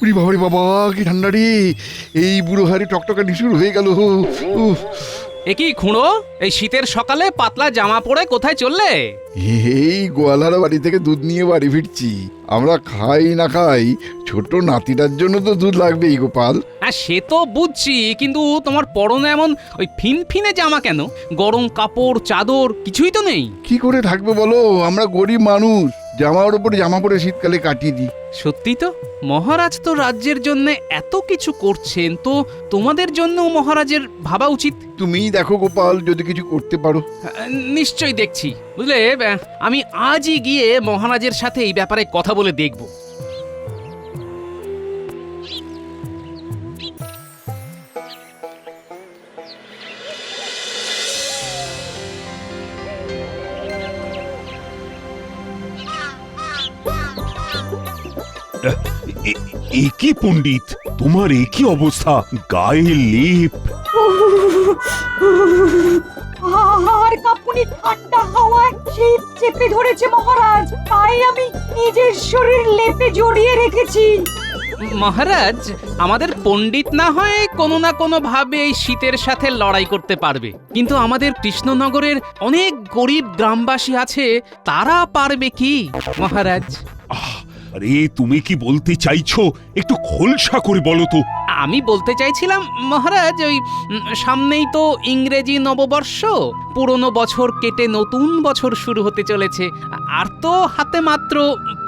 উরি বাবা রে বাবা, কি ঠান্ডা রে! এই বুড়ো হাড়ি টকটকা নিশুর হয়ে গেল। এ কি খুঁড়ো, এই শীতের সকালে পাতলা জামা পরে কোথায় চললে? এই গোয়ালার বাড়ি থেকে দুধ নিয়ে বাড়ি ফিরছি। আমরা খাই না খাই, ছোট নাতিটার জন্য তো দুধ লাগবেই গোপাল। হ্যাঁ, সে তো বুঝছি, কিন্তু তোমার পরনে এমন ওই ফিনফিনে জামা কেন? গরম কাপড় চাদর কিছুই তো নেই। কি করে থাকবে বলো, আমরা গরিব মানুষ, জামার উপরে জামা পরে শীতকালে কাটিয়ে দিই। সত্যি তো, মহারাজ তো রাজ্যের জন্য এত কিছু করছেন, তো তোমাদের জন্য মহারাজের ভাবা উচিত। তুমিই দেখো গোপাল, যদি কিছু করতে পারো। নিশ্চয়ই দেখছি, বুঝলে। আমি আজই গিয়ে মহারাজের সাথে এই ব্যাপারে কথা বলে দেখব। একই পণ্ডিত, তোমার একই অবস্থা, গায়ে লেপ। আর কাঁপুনি, ঠান্ডা হাওয়ায় শীত চেপে ধরেছে মহারাজ, তাই আমি নিজের শরীর লেপে জড়িয়ে রেখেছি। মহারাজ, আমাদের পণ্ডিত না হয় কোনো না কোনো ভাবে এই শীতের সাথে লড়াই করতে পারবে, কিন্তু আমাদের কৃষ্ণনগরের অনেক গরিব গ্রামবাসী আছে, তারা পারবে কি মহারাজ? আরে তুমি কি বলতে চাইছো, একটু খোলসা করে বলো তো। আমি বলতে চাইছিলাম মহারাজ, ওই সামনেই তো ইংরেজি নববর্ষ, পুরনো বছর কেটে নতুন বছর শুরু হতে চলেছে, আর তো হাতে মাত্র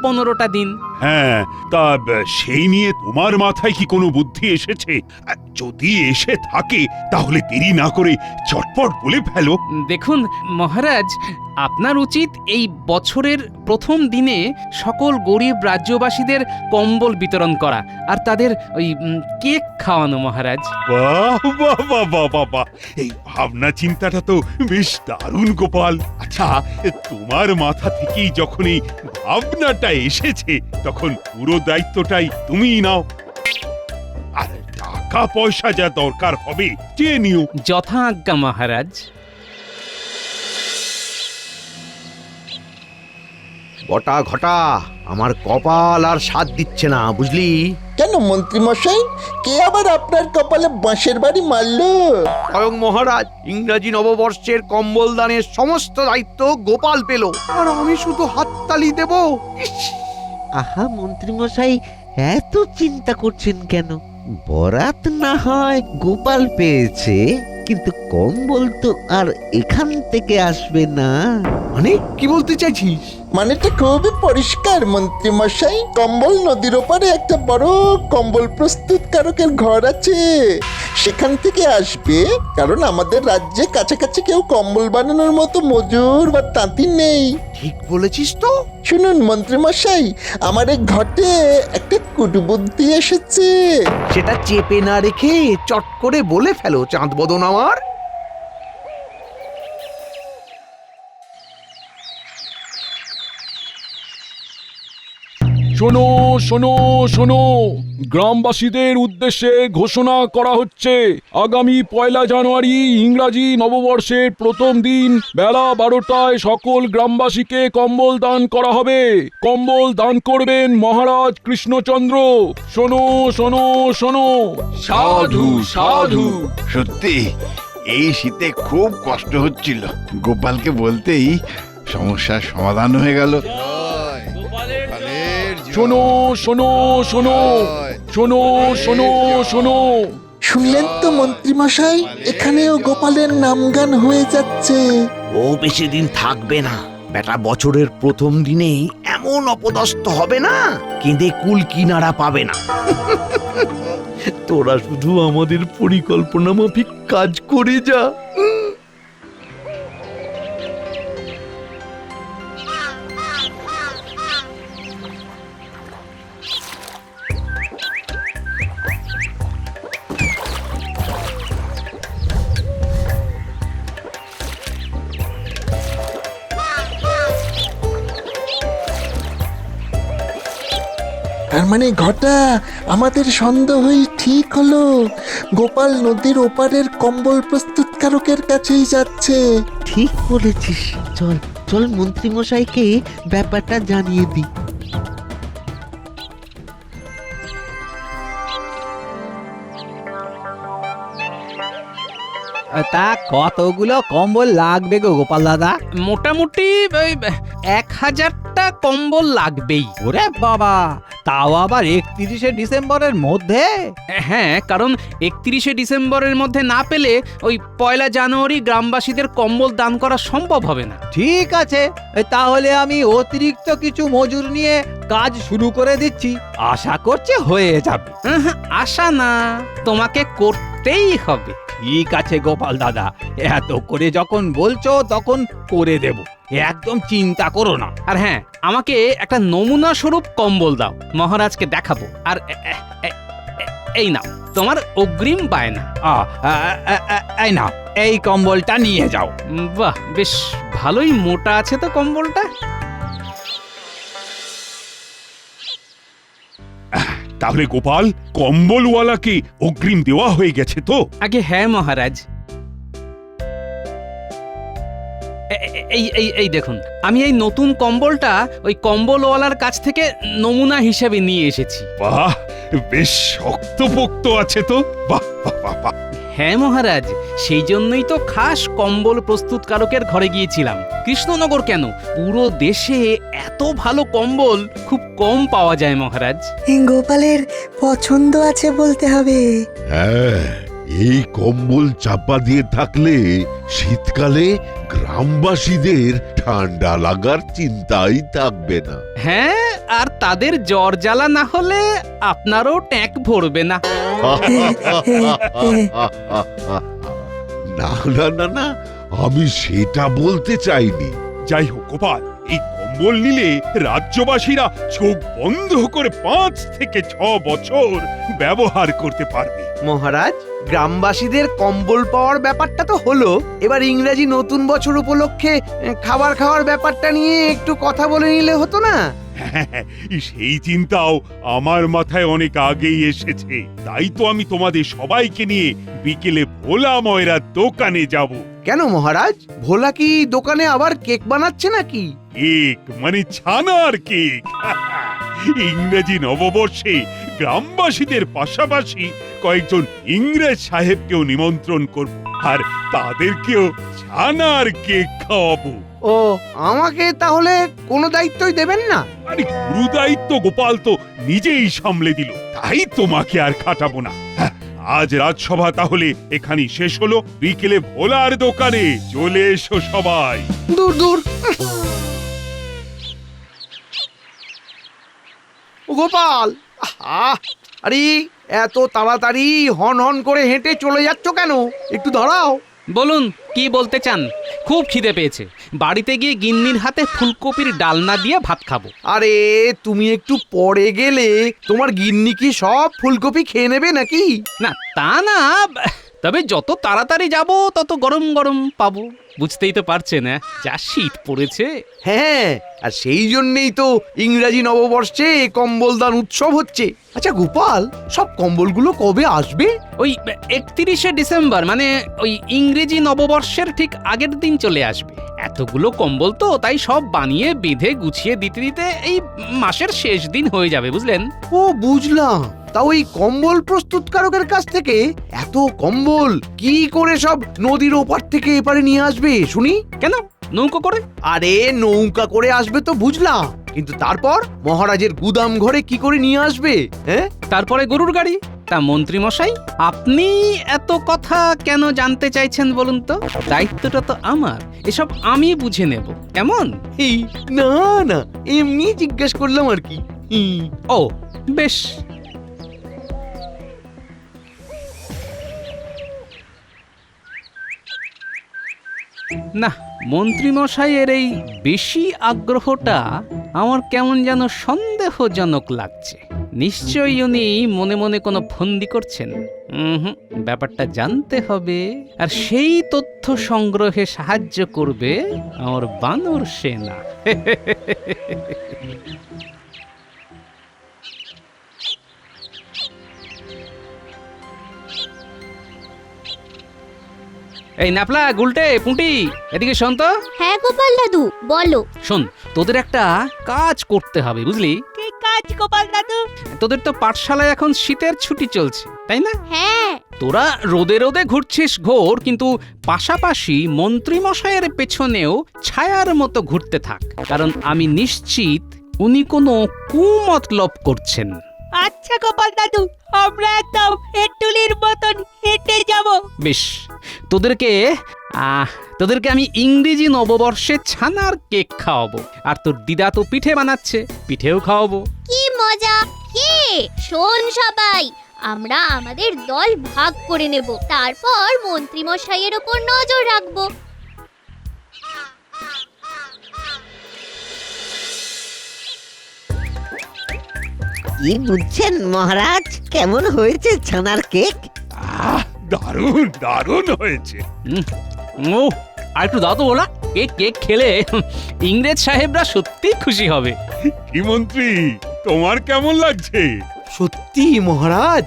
15টা দিন। হ্যাঁ, তা সেই নিয়ে তোমার মাথায় কি কোনো বুদ্ধি এসেছে? যদি এসে থাকে তাহলে দেরি না করে চটপট বলে ফেলো। দেখুন মহারাজ, আপনার উচিত এই বছরের প্রথম দিনে সকল গরিব রাজ্যবাসীদের কম্বল বিতরণ করা, আর তাদের ওই কেক খাওয়ানো মহারাজ। বাহ বাহ বাহ বাহ বাহ বাহ, এই ভাবনা চিন্তাটা তো বেশ দারুণ গোপাল। আচ্ছা, তোমার মাথা থেকেই যখন এই ভাবনাটা এসেছে, তখন পুরো দায়িত্বটাই তুমিই নাও। আর টাকা পয়সা যা দরকার হবে চেয়ে নিও। যথা আজ্ঞা মহারাজ। বটা ঘটা, আমার কপাল আর সাথ দিচ্ছে না, বুঝলি? কেন মন্ত্রী মশাই, কে আবার আপনার কপালে বাঁশের বাড়ি মারলো? স্বয়ং মহারাজ ইংরাজি নববর্ষের কম্বল দানের সমস্ত দায়িত্ব গোপাল পেল, আর আমি শুধু হাততালি দেব। আহা মন্ত্রী মশাই, এত চিন্তা করছেন কেন? বরাত না হয় গোপাল পেয়েছে, কিন্তু কম্বল তো আর এখান থেকে আসবে না। মানে কি বলতে চাইছিস? মানেটা খুবই পরিষ্কার মন্ত্রী মশাই, কম্বল নদীর ওপারে একটা বড় কম্বল প্রস্তুতকারকের ঘর আছে, সেখান থেকে আসবে। কারণ আমাদের রাজ্যে কাছাকাছি কেউ কম্বল বানানোর মতো মজুর বা তাঁতি নেই। ঠিক বলেছিস তো। শুনুন মন্ত্রী মশাই, আমার এই ঘটে একটা কুটবুদ্ধি এসেছে। সেটা চেপে না রেখে চট করে বলে ফেলো চাঁদ বদন আমার। শোনো শোনো শোনো, গ্রামবাসীদের উদ্দেশ্যে ঘোষণা করা হচ্ছে, আগামী 1 জানুয়ারি ইংরাজি নববর্ষের প্রথম দিন বেলা 12টায় সকল গ্রামবাসীকে কম্বল দান করা হবে। কম্বল দান করবেন মহারাজ কৃষ্ণচন্দ্র। শোনো শোনো শোনো। সাধু সাধু। সত্যি এই শীতে খুব কষ্ট হচ্ছিল, গোপালকে বলতেই সমস্যার সমাধান হয়ে গেল। শোনো শোনো শোনো শোনো শোনো শোনো। শুনলেন তো মন্ত্রী মশাই, এখানেও গোপালের নামগান হয়ে যাচ্ছে। ও বেশি দিন থাকবে না, বেটা বছরের প্রথম দিনেই এমন অপদস্থ হবে না, কেঁদে কুল কিনারা পাবে না। তোরা শুধু আমাদের পরিকল্পনা মাফিক কাজ করে যা। তার মানে ঘটা, আমাদের সন্দেহই ঠিক হলো, গোপাল নদীর ওপারের কম্বল প্রস্তুতকারকের কাছেই যাচ্ছে। ঠিক বলেছিস, চল চল মন্ত্রী মশাইকে ব্যাপারটা জানিয়ে দিই। তা কতগুলো কম্বল লাগবে গো গোপাল দাদা? মোটামুটি ওই 1000টা কম্বল লাগবেই। ওরে বাবা, তাও আবার 31শে ডিসেম্বরের মধ্যে? হ্যাঁ, কারণ 31শে ডিসেম্বরের মধ্যে না পেলে ওই 1 জানুয়ারি গ্রামবাসীদের কম্বল দান করা সম্ভব হবে না। ঠিক আছে, তাহলে আমি অতিরিক্ত কিছু মজুর নিয়ে কাজ শুরু করে দিচ্ছি, আশা করছি হয়ে যাবে। আশা না, তোমাকে করতেই হবে। ঠিক আছে গোপাল দাদা, এত করে যখন বলছো তখন করে দেব, একদম চিন্তা করো না। আর হ্যাঁ, আমাকে একটা নমুনা স্বরূপ কম্বল দাও, মহারাজকে দেখাবো। আর এই নাও তোমার অগ্রিম বায়না। এই নাও, এই কম্বলটা নিয়ে যাও। বাহ, বেশ ভালোই মোটা আছে তো কম্বলটা। তাহলে গোপাল, কম্বলওয়ালাকে অগ্রিম দেওয়া হয়ে গেছে তো? আগে হ্যাঁ মহারাজ। এই দেখুন, আমি এই নতুন কম্বলটা ওই কম্বলওয়ালার কাছ থেকে নমুনা হিসেবে নিয়ে এসেছি। বাহ, বেশ শক্তপোক্ত আছে তো। বাহ বাহ বাহ বাহ। হ্যাঁ মহারাজ, সেই জন্যই তো খাস কম্বল প্রস্তুতকারকের ঘরে গিয়েছিলাম। কৃষ্ণনগর কেন, পুরো দেশে এত ভালো কম্বল খুব কম পাওয়া যায় মহারাজ। গোপালের পছন্দ আছে বলতে হবে। হ্যাঁ, এই কম্বল চাপা দিয়ে থাকলে শীতকালে গ্রামবাসীদের ঠান্ডা লাগার চিন্তাই থাকবে না। হ্যাঁ, আর তাদের জ্বর জ্বালা না হলে আপনারও ট্যাঁক ভরবে না। না না না না, আমি সেটা বলতে চাইনি। যাই হোক গোপাল, এই কম্বল নিলে রাজ্যবাসীরা চোখ বন্ধ করে 5 থেকে 6 বছর ব্যবহার করতে পারবে। মহারাজ, গ্রামবাসীদের কম্বল পাওয়ার ব্যাপারটা তো হলো, এবার ইংরেজি নতুন বছর উপলক্ষে খাবার খাওয়ার ব্যাপারটা নিয়ে একটু কথা বলে নিলে হতো না? সেই চিন্তাও আমার মাথায় অনেক আগেই এসেছে। তাই তো আমি তোমাদের সবাইকে নিয়ে বিকেলে ভোলা ময়রার দোকানে যাব। কেন মহারাজ, ভোলা কি দোকানে আবার কেক বানাচ্ছে নাকি? কেক মানে ছানার কেক। ইংরেজি নববর্ষে গ্রামবাসীদের পাশাপাশি কয়েকজন ইংরেজ সাহেবকেও নিমন্ত্রণ করব, আর তাদেরকেও ছানার কেক খাওয়াবো। ও, আমাকে তাহলে কোনো দায়িত্বই দেবেন না? আরে গুরু দায়িত্ব গোপাল তো নিজেই সামলে দিল, তাই তোমাকে আর খাটাবো না। আজ রাজসভা তাহলে এখানেই শেষ হলো। বিকেলে ভোলার দোকানে চলে এসো সবাই। দূর দূর। গোপাল, আরে এত তাড়াতাড়ি হন হন করে হেঁটে চলে যাচ্ছ কেন? একটু দাঁড়াও। বলুন, কি বলতে চান? খুব খিদে পেয়েছে, বাড়িতে গিয়ে গিন্নির হাতে ফুলকপির ডালনা দিয়ে ভাত খাবো। আরে তুমি একটু পরে গেলে তোমার গিন্নি কি সব ফুলকপি খেয়ে নেবে নাকি? না, তা না, তবে যত তাড়াতাড়ি যাব তত গরম গরম পাবো। বুঝতেই তো পারছেন, যা শীত পড়েছে। হ্যাঁ, আর সেই জন্যই তো ইংরাজি নববর্ষে কম্বল দান উৎসব হচ্ছে। আচ্ছা গোপাল, সব কম্বলগুলো কবে আসবে? ওই 31শে ডিসেম্বর, মানে ওই ইংরেজি নববর্ষের ঠিক আগের দিন চলে আসবে। এতগুলো কম্বল তো, তাই সব বানিয়ে বেঁধে গুছিয়ে দিতে দিতে এই মাসের শেষ দিন হয়ে যাবে, বুঝলেন? ও বুঝলাম। তা ওই কম্বল প্রস্তুতকারকের কাছ থেকে এত কম্বল কি করে সব নদীর ওপার থেকে এপারে নিয়ে আসবে শুনি? কেন, নৌকো করে? আরে নৌকা করে আসবে তো বুঝলাম, কিন্তু তারপর মহারাজের গুদাম ঘরে কি করে নিয়ে আসবে? হ্যাঁ, তারপরে গরুর গাড়ি। তা মন্ত্রী মশাই, আপনি এত কথা কেন জানতে চাইছেন বলুন তো? দায়িত্বটা তো আমার, এসব আমি বুঝে নেব, কেমন? এই না না, এমনি জিজ্ঞেস করলাম আর কি। ও বেশ। না, মন্ত্রীমশাইয়ের এই বেশি আগ্রহটা আমার কেমন যেন সন্দেহজনক লাগছে। নিশ্চয়ই উনি মনে মনে কোনো ফন্দি করছেন। ব্যাপারটা জানতে হবে, আর সেই তথ্য সংগ্রহে সাহায্য করবে আমার বানর সেনা। এই নাপলা, গুলটে, পুঁটি, এদিকে শোন তো। হ্যাঁ গোপাল দাদু, বলো। শোন, তোদের একটা কাজ করতে হবে, বুঝলি? কি কাজ গোপাল দাদু? তোদের তো পাঠশালায় এখন শীতের ছুটি চলছে, তাই না? হ্যাঁ। তোরা রোদে রোদে ঘুরছিস ঘোর, কিন্তু পাশাপাশি মন্ত্রীমশাইয়ের পেছনেও ছায়ার মতো ঘুরতে থাক, কারণ আমি নিশ্চিত উনি কোনো কুমতলব করছেন। আচ্ছা গোপাল দাদু, আমরা একদম হেঁটুলির মতন হেঁটে যাব। বেশ, তোদেরকে আমি ইংরেজি নববর্ষে ছানার কেক খাওয়াবো, আর তোর দিদা তো পিঠে বানাচ্ছে, পিঠেও খাওয়াবো। কি মজা! কে শোন সবাই, আমরা আমাদের দল ভাগ করে নেব, তারপর মন্ত্রী মশাইয়ের উপর নজর রাখবো। কি বুঝছেন মহারাজ, কেমন হয়েছে ছানার কেক? দারুণ দারুণ হয়েছে। ও, আর একটু দাও তো ওলা, কেক খেলে ইংরেজ সাহেবরা সত্যি খুশি হবে। কি মন্ত্রী, তোমার কেমন লাগছে? সত্যি মহারাজ,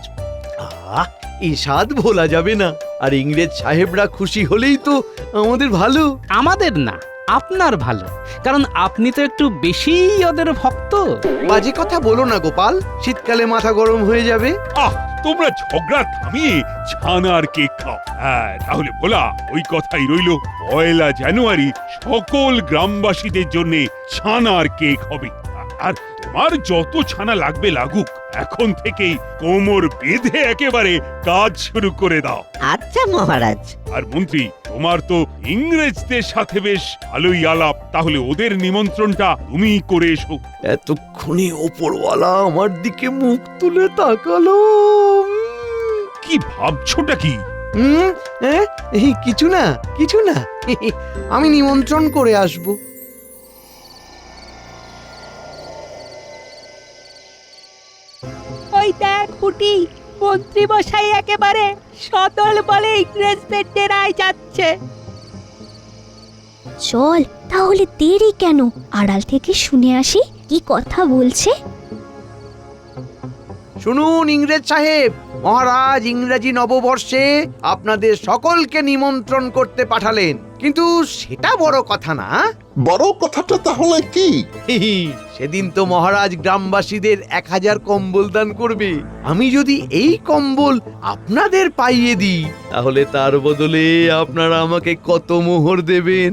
এই স্বাদ ভোলা যাবে না। আর ইংরেজ সাহেবরা খুশি হলেই তো আমাদের ভালো। আমাদের না, আপনার ভালো, কারণ আপনি তো একটু বেশি ওদের ভক্ত। বাজে কথা বলো না গোপাল, শীতকালে মাথা গরম হয়ে যাবে। তোমরা ঝগড়া থামিয়ে ছানার কেক খাও। হ্যাঁ, তাহলে বলা ওই কথাই রইল, 1 জানুয়ারি সকল গ্রামবাসীদের জন্য ছানার কেক হবে। আর তোমার যত ছানা লাগবে লাগুক, এখন থেকেই কোমর বেঁধে একেবারে কাজ শুরু করে দাও। আচ্ছা মহারাজ। আর মন্ত্রী, তোমার তো ইংরেজদের সাথে বেশ ভালোই আলাপ, তাহলে ওদের নিমন্ত্রণটা তুমি করে এসো। এতক্ষণে ওপরওয়ালা আমার দিকে মুখ তুলে তাকালো। কি ভাবছোটা কি? কিছু না আমি নিমন্ত্রণ করে আসবো। ওই দেখ পুটি, মন্ত্রী মশাই একেবারে সদল বলে ইংরেজদের ডেরায় যাচ্ছে। চল তাহলে, দেরি কেন, আড়াল থেকে শুনে আসি কি কথা বলছে। শুনুন ইংরেজ সাহেব, মহারাজ ইংরেজি নববর্ষে আপনাদের সকলকে নিমন্ত্রণ করতে পাঠালেন, কিন্তু সেটা বড় কথা না। বড় কথাটা তাহলে কি? সেদিন তো মহারাজ গ্রামবাসীদের 1000 কম্বল দান করবে। আমি যদি এই কম্বল আপনাদের পাইয়ে দিই, তাহলে তার বদলে আপনারা আমাকে কত মোহর দেবেন?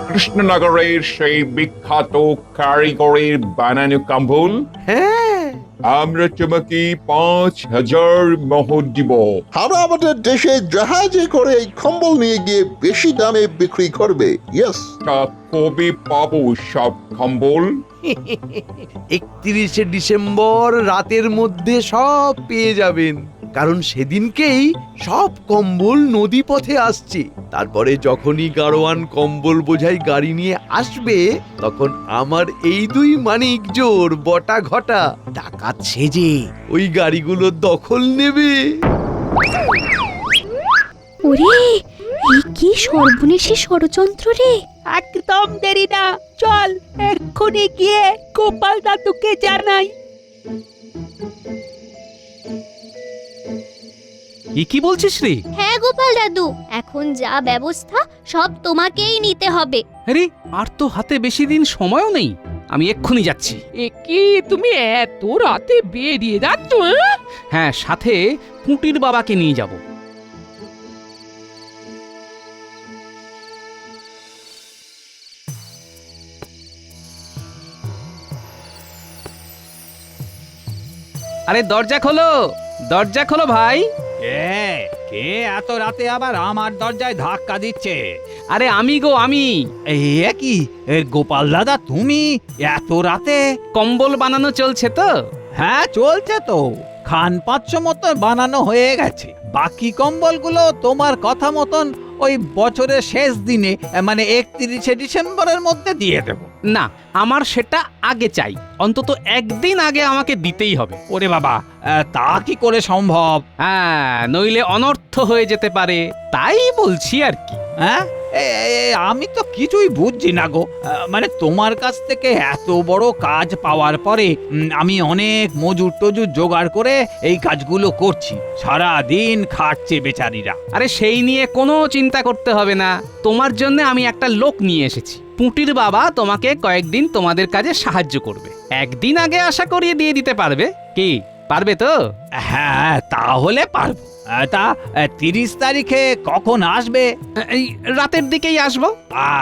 কৃষ্ণনগরের সেই বিখ্যাত কারিগরের বানানো কম্বল? হ্যাঁ, আমরা তোমাকে 5000 মোহর দিব। আমরা আমাদের দেশে জাহাজে করে এই কম্বল নিয়ে গিয়ে বেশি দামে বিক্রি করবে। ইয়েস। তা কবে পাবো সব কম্বল? 31শে ডিসেম্বর রাতের মধ্যে সব পেয়ে যাবেন, কারণ সেদিনকেই সব কম্বল নদী পথে আসছে। তারপরে যখনই গাড়োয়ান কম্বল বোঝাই গাড়ি নিয়ে আসবে, তখন আমার এই 2 মানিক জোর বটা ঘটা ডাকাত সেজে ওই গাড়িগুলো দখল নেবে। ওরে, এই কি সর্বনেশে ষড়যন্ত্র রে! একদম দেরি না, চল এক্ষুনি গিয়ে গোপাল দাদুকে জানাই। কি বলছিস রে? হ্যাঁ গোপাল দাদু, এখন যা ব্যবস্থা সব তোমাকেই নিতে হবে। আরে, আর তো হাতে বেশি দিন সময়ও নেই, আমি এক্ষুনি যাচ্ছি। কি তুমি এত রাতে বেরিয়ে যাচ্ছ? হ্যাঁ, সাথে পুঁটির বাবাকে নিয়ে যাব। আরে দরজা খোলো, দরজা খোলো ভাই। কে এত রাতে আবার আমার দরজায় ধাক্কা দিচ্ছে? আরে আমি গো, আমি। এ কি গোপাল দাদা, তুমি এত রাতে? কম্বল বানানো চলছে তো। হ্যাঁ চলছে তো, খান 500 মতো বানানো হয়ে গেছে। বাকি কম্বলগুলো তোমার কথা মতন ওই বছরের শেষ দিনে, মানে 31শে ডিসেম্বরের মধ্যে দিয়ে দেব। না, আমার সেটা আগে চাই, অন্তত একদিন আগে আমাকে দিতেই হবে। ওরে বাবা, তা কি করে সম্ভব? হ্যাঁ, নইলে অনর্থ হয়ে যেতে পারে, তাই বলছি আর কি। হ্যাঁ, আমি তো কিছুই বুঝছি না গো। মানে তোমার কাছ থেকে এত বড় কাজ পাওয়ার পরে আমি অনেক মজুর টজুর জোগাড় করে এই কাজগুলো করছি, সারা দিন খাটছে বেচারিরা। আরে সেই নিয়ে কোনো চিন্তা করতে হবে না, তোমার জন্য আমি একটা লোক নিয়ে এসেছি। পুঁটির বাবা তোমাকে কয়েকদিন তোমাদের কাজে সাহায্য করবে, একদিন আগে আশা করিয়ে দিয়ে দিতে পারবে। কি, পারবে তো? হ্যাঁ, তাহলে পারবো। তা 30 তারিখে কখন আসবে? এই রাতের দিকেই আসবো।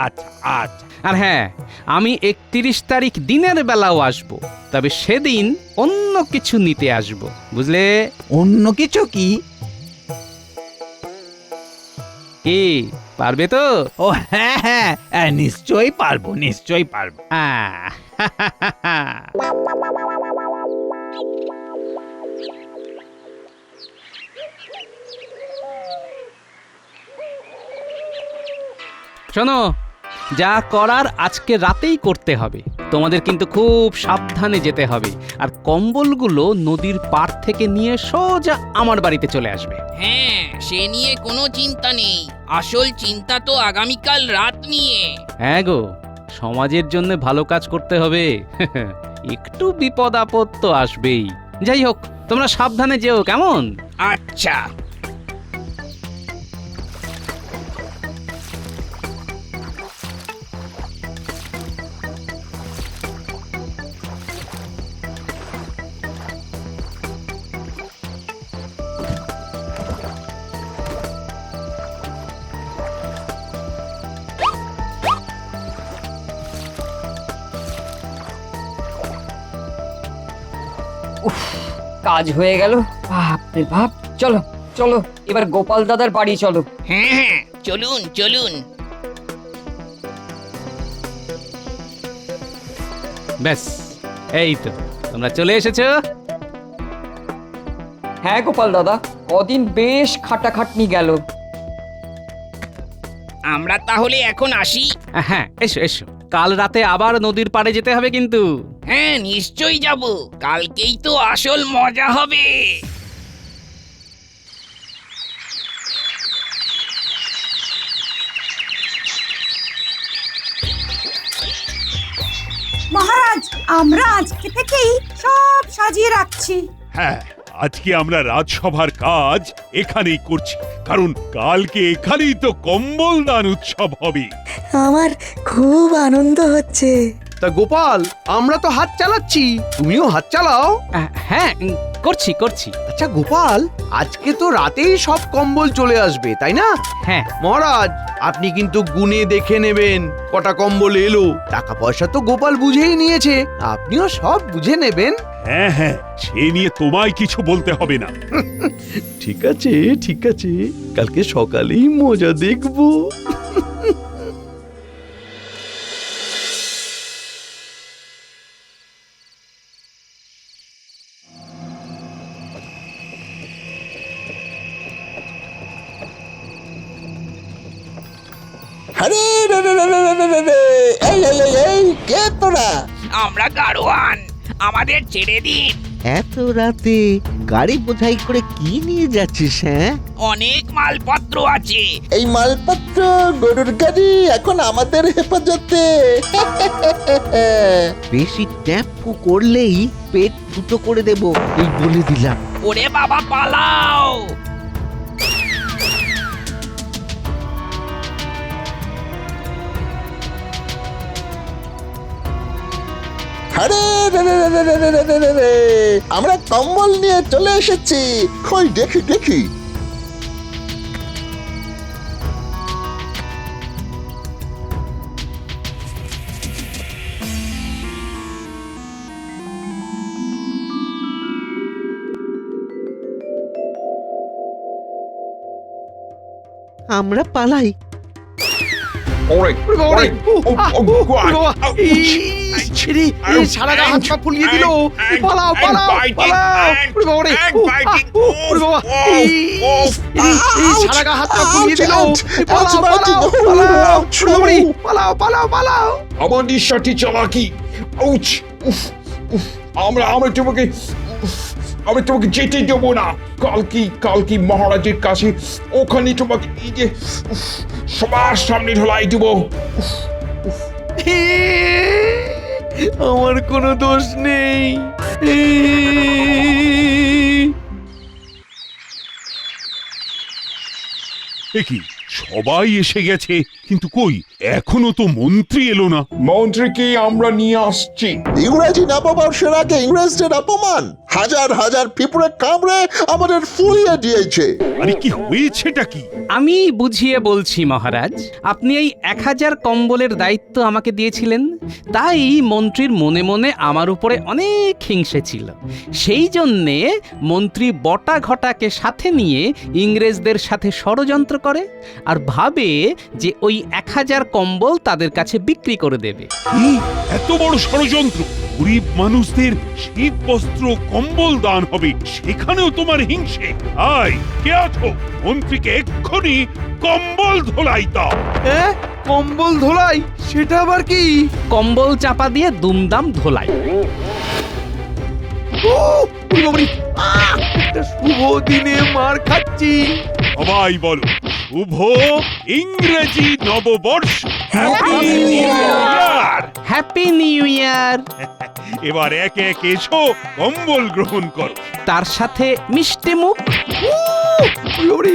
আচ্ছা আচ্ছা। আর হ্যাঁ, আমি 31 তারিখ দিনের বেলাও আসবো, তবে সেদিন অন্য কিছু নিতে আসবো, বুঝলে? অন্য কিছু কি? কি পারবে তো? ও হ্যাঁ হ্যাঁ, নিশ্চয়ই পারবো, নিশ্চয়ই পারবো। আহ, শোনো, যা করার আজকে রাতেই করতে হবে। তোমাদের কিন্তু খুব সাবধানে যেতে হবে, আর কম্বলগুলো নদীর পার থেকে নিয়ে সোজা আমার বাড়িতে চলে আসবে। হ্যাঁ, সে নিয়ে কোনো চিন্তা নেই। আসল চিন্তা তো আগামীকাল রাত নিয়ে। হ্যাঁ গো, সমাজের জন্য ভালো কাজ করতে হবে। একটু বিপদ আপদ তো আসবেই। যাই হোক, তোমরা সাবধানে যেও, কেমন? আচ্ছা। কাজ হয়ে গেল। বাপরে বাপ, চলো চলো এবার গোপাল দাদার বাড়ি চলো। হ্যাঁ হ্যাঁ, চলুন চলুন। ব্যাস, এই তো তোমরা চলে এসেছো। হ্যাঁ গোপাল দাদা, কদিন বেশ খাটাখাটনি গেল। আমরা তাহলে এখন আসি। হ্যাঁ, এসো এসো, কাল রাতে আবার নদীর পাড়ে যেতে হবে কিন্তু। হ্যাঁ, নিশ্চয়ই যাব। কালকেই তো আসল মজা হবে। মহারাজ, আমরা আজকে থেকেই সব সাজিয়ে রাখছি। হ্যাঁ, আজকে আমরা রাজসভার কাজ এখানেই করছি, কারণ কালকে এখানেই তো কম্বল দান উৎসব হবে। আমার খুব আনন্দ হচ্ছে। তা গোপাল, আমরা তো হাত চালাচ্ছি, তুমিও হাত চালাও। হ্যাঁ, করছি করছি। আচ্ছা গোপাল, আজকে তো রাতেই সব কম্বল চলে আসবে, তাই না? হ্যাঁ মহারাজ, আপনি কিন্তু গুনে দেখে নেবেন কটা কম্বল এলো। টাকা পয়সা তো গোপাল বুঝেই নিয়েছে, আপনিও সব বুঝে নেবেন। হ্যাঁ হ্যাঁ, সে নিয়ে তোমায় কিছু বলতে হবে না। ঠিক আছে ঠিক আছে, কালকে সকালেই মজা দেখবো। আরে রে রে রে রে রে রে রে, এই এই এই এই, কে তোরা? আমরা গাড়োয়ান, আমাদের ছেড়ে দিন। এত রাতে গাড়ি বোঝাই করে কি নিয়ে যাচ্ছিস? হ্যাঁ, অনেক মালপত্র আছে। এই মালপত্র, গরুর গাড়ি এখন আমাদের হেফাজতে। বেশি ট্যাম্পু করলেই পেট ফুটো করে দেব, এই বলে দিলাম। ওরে বাবা, পালাও! আরে রে রে রে রে রে রে রে রে রে, আমরা কম্বল নিয়ে চলে এসেছি। কই দেখি দেখি। আমরা পালাই। ওরে ওরে, সারা গা হাত পা ফুলিয়ে দিল। পালাও পালাও পালাও। সারা গা হাত পা ফুলিয়ে দিল। পালাও পালাও পালাও পালাও পালাও পালাও। আমার নিঃশ্বাসটি চালাকি। আউচ! উফ উফ, আমরা তোমাকে আমি তোমাকে যেতে দেবো না। কালকি মহারাজের কাছে, ওখানে তোমাকে এই যে সবার সামনে ঢলাই দেবো। আমার কোনো দোষ নেই। এ কি, সবাই এসে গেছে, কিন্তু কই এখনো তো মন্ত্রী এলো না। মন্ত্রীকে আমরা নিয়ে আসছি। ইংরেজি নববর্ষের আগে ইংরেজদের অপমান, হাজার হাজার পিঁপড়ে কামড়ে আমাদের ফুলিয়ে দিয়েছে। আরে কি হয়েছেটা কি? আমি বুঝিয়ে বলছি মহারাজ, আপনি এই 1000 কম্বলের দায়িত্ব আমাকে দিয়েছিলেন, তাই মন্ত্রীর মনে মনে আমার উপরে অনেক হিংসে ছিল। সেই জন্যে মন্ত্রী বটা ঘটাকে সাথে নিয়ে ইংরেজদের সাথে ষড়যন্ত্র করে আর ভাবে যে ওই 1000 কম্বল তাদের কাছে বিক্রি করে দেবে। কি এত বড় ষড়যন্ত্র? গরিব মানুষদের শীত বস্ত্র কম্বল দান হবে, সেখানেও তোমার হিংসে? আয়, কে আছো? মন্ত্রীকে এক্ষুনি কম্বল ধোলাই দাও। কম্বল ধোলাই? সেটা আবার কি? কম্বল চাপা দিয়ে দুমদাম ধোলাই। একটা শুভ দিনে মার খাচ্ছি। সবাই বলো, শুভ ইংরেজি নববর্ষ, happy new year. Happy new year. এবার একে একে এসো, কম্বল গ্রহণ করো। তার সাথে মিষ্টি মুখ। ওরে